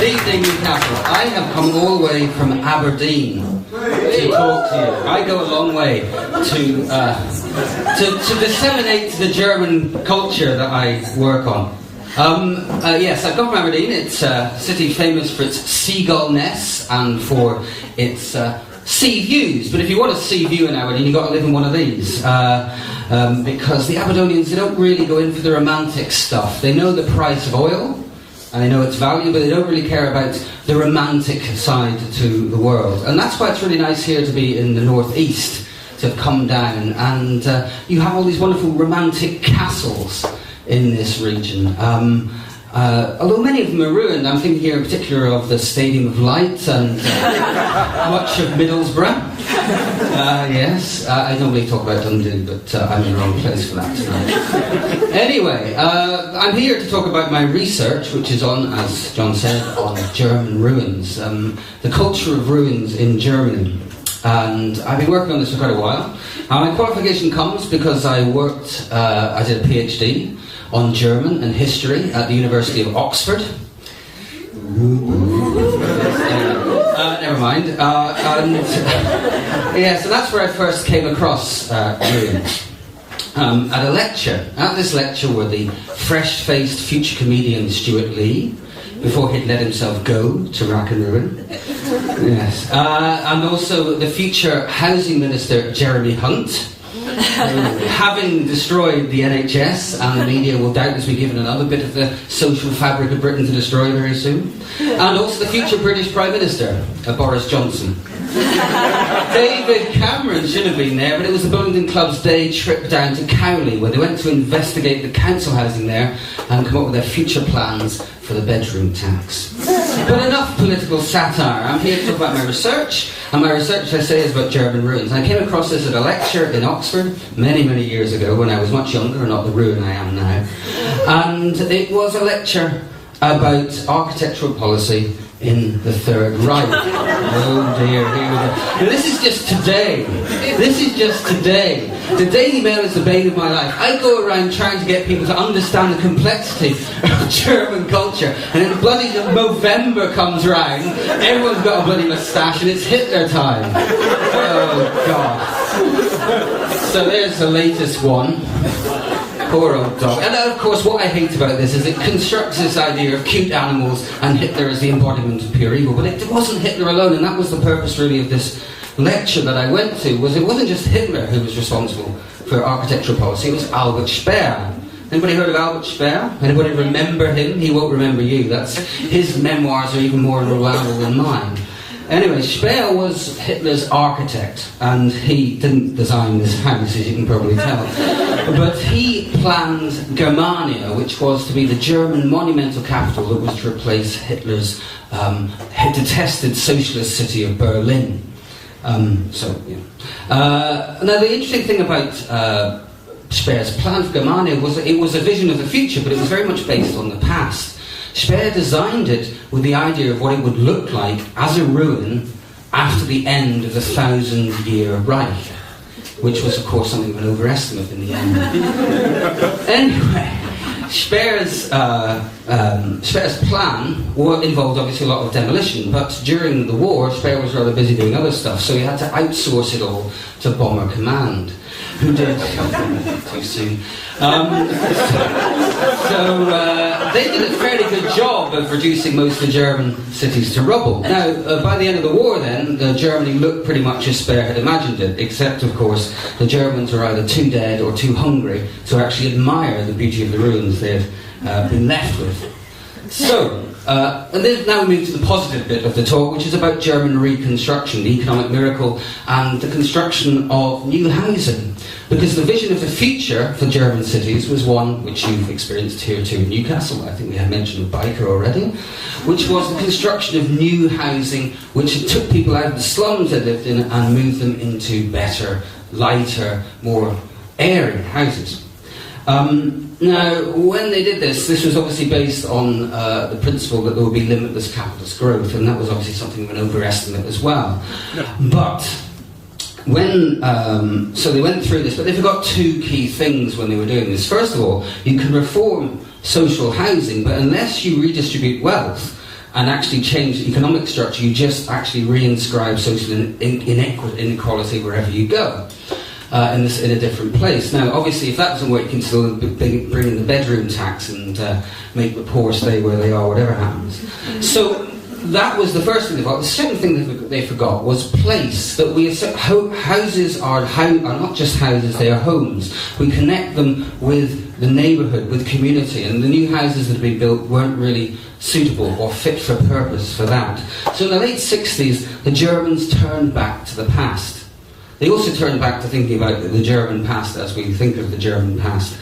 Good evening, Newcastle. I have come all the way from Aberdeen to talk to you. I go a long way to disseminate the German culture that I work on. Yes, I've come from Aberdeen. It's a city famous for its seagull nests and for its sea views. But if you want a sea view in Aberdeen, you've got to live in one of these. Because the Aberdonians, they don't really go in for the romantic stuff. They know the price of oil, and they know its value, but they don't really care about the romantic side to the world. And that's why it's really nice here to be in the northeast, to have come down. And you have all these wonderful romantic castles in this region. Although many of them are ruined, I'm thinking here in particular of the Stadium of Light and much of Middlesbrough. Yes, I normally talk about Dundee, but I'm in the wrong place for that tonight. Anyway, I'm here to talk about my research, which is on, as John said, on German ruins, the culture of ruins in Germany. And I've been working on this for quite a while. My qualification comes because I did a PhD on German and history at the University of Oxford. Never mind. So that's where I first came across ruins. At a lecture. At this lecture were the fresh-faced future comedian Stuart Lee, before he'd let himself go to rack and ruin. Yes. And also the future housing minister Jeremy Hunt, having destroyed the NHS, and the media will doubtless be given another bit of the social fabric of Britain to destroy very soon. And also the future British Prime Minister, Boris Johnson. David Cameron should have been there, but it was the Bullingdon Club's day trip down to Cowley, where they went to investigate the council housing there and come up with their future plans for the bedroom tax. But enough political satire. I'm here to talk about my research, and my research, I say, is about German ruins. I came across this at a lecture in Oxford many, many years ago when I was much younger, not the ruin I am now. And it was a lecture about architectural policy in the Third Reich. Oh dear, here we go. Now, this is just today. This is just today. The Daily Mail is the bane of my life. I go around trying to get people to understand the complexity of German culture, and then bloody November comes round, everyone's got a bloody moustache, and it's Hitler time. Oh God. So there's the latest one. Poor old dog. And of course what I hate about this is it constructs this idea of cute animals and Hitler as the embodiment of pure evil. But it wasn't Hitler alone, and that was the purpose really of this lecture that I went to. Was it wasn't just Hitler who was responsible for architectural policy, it was Albert Speer. Anybody heard of Albert Speer? Anybody remember him? He won't remember you. His memoirs are even more reliable than mine. Anyway, Speer was Hitler's architect, and he didn't design this house, as you can probably tell. But he planned Germania, which was to be the German monumental capital that was to replace Hitler's detested socialist city of Berlin. Now, the interesting thing about Speer's plan for Germania was that it was a vision of the future, but it was very much based on the past. Speer designed it with the idea of what it would look like as a ruin after the end of the 1,000-year Reich, which was, of course, something of an overestimate in the end. Anyway, Speer's plan involved obviously a lot of demolition, but during the war, Speer was rather busy doing other stuff, so he had to outsource it all to Bomber Command, who did too soon. They did a fairly good job of reducing most of the German cities to rubble. Now, by the end of the war then, Germany looked pretty much as Speer had imagined it, except, of course, the Germans were either too dead or too hungry to actually admire the beauty of the ruins they had been left with. So, and then now we move to the positive bit of the talk, which is about German reconstruction, the economic miracle, and the construction of new housing. Because the vision of the future for German cities was one which you've experienced here too in Newcastle. I think we had mentioned Biker already, which was the construction of new housing which took people out of the slums they lived in and moved them into better, lighter, more airy houses. Now, when they did this was obviously based on the principle that there would be limitless capitalist growth, and that was obviously something of an overestimate as well. But when so they went through this, but they forgot two key things when they were doing this. First of all, you can reform social housing, but unless you redistribute wealth, and actually change the economic structure, you just actually reinscribe social inequality wherever you go. In a different place. Now, obviously, if that doesn't work, you can still bring in the bedroom tax and make the poor stay where they are, whatever happens. So that was the first thing they forgot. The second thing they forgot was place. That houses are not just houses; they are homes. We connect them with the neighbourhood, with community, and the new houses that have been built weren't really suitable or fit for purpose for that. So in the late 60s, the Germans turned back to the past. They also turned back to thinking about the German past as we think of the German past,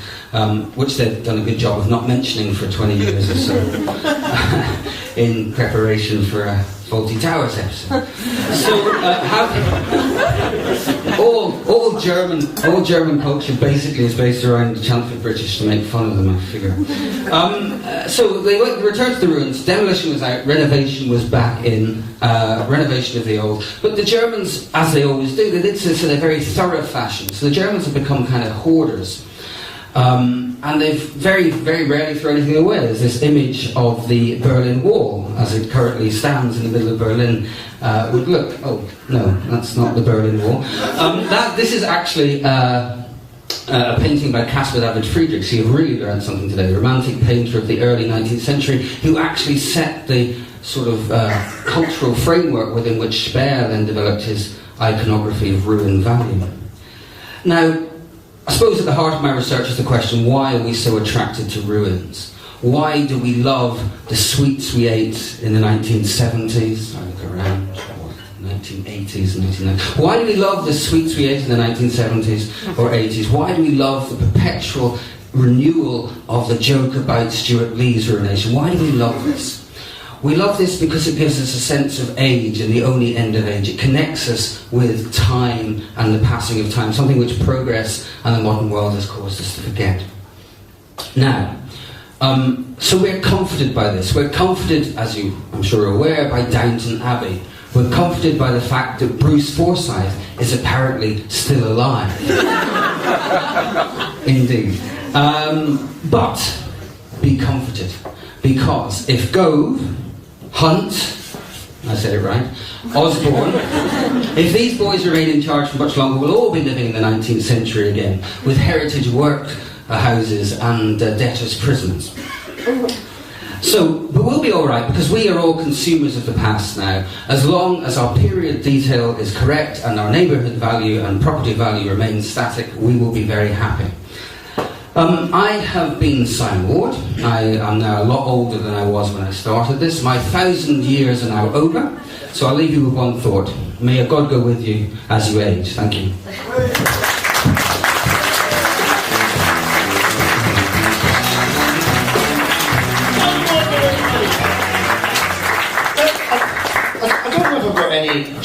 which they've done a good job of not mentioning for 20 years or so in preparation for a Fawlty Towers episode. So all German culture basically is based around the chant for the British to make fun of them, I figure. So they returned to the ruins. Demolition was out. Renovation was back in. Renovation of the old. But the Germans, as they always do, they did this in a very thorough fashion. So the Germans have become kind of hoarders. And they've very, very rarely thrown anything away. There's this image of the Berlin Wall, as it currently stands in the middle of Berlin, would look... Oh, no, that's not the Berlin Wall. This is actually a painting by Caspar David Friedrich, so you've really learned something today. The Romantic painter of the early 19th century, who actually set the sort of cultural framework within which Speer then developed his iconography of ruin value. Now, I suppose at the heart of my research is the question, why are we so attracted to ruins? Why do we love the sweets we ate in the 1970s? I look around, 1980s, 1990s. Why do we love the sweets we ate in the 1970s or 80s? Why do we love the perpetual renewal of the joke about Stuart Lee's ruination? Why do we love this? We love this because it gives us a sense of age and the only end of age. It connects us with time and the passing of time, something which progress and the modern world has caused us to forget. Now, so we're comforted by this. We're comforted, as you I'm sure are aware, by Downton Abbey. We're comforted by the fact that Bruce Forsyth is apparently still alive. Indeed. But be comforted, because if Gove, Hunt, I said it right, Osborne, if these boys remain in charge for much longer, we'll all be living in the 19th century again, with heritage work houses and debtors' prisons. But we'll be alright, because we are all consumers of the past now. As long as our period detail is correct and our neighbourhood value and property value remains static, we will be very happy. I have been Simon Ward. I am now a lot older than I was when I started this. My 1,000 years are now over, so I'll leave you with one thought. May God go with you as you age. Thank you. I don't know if I've got any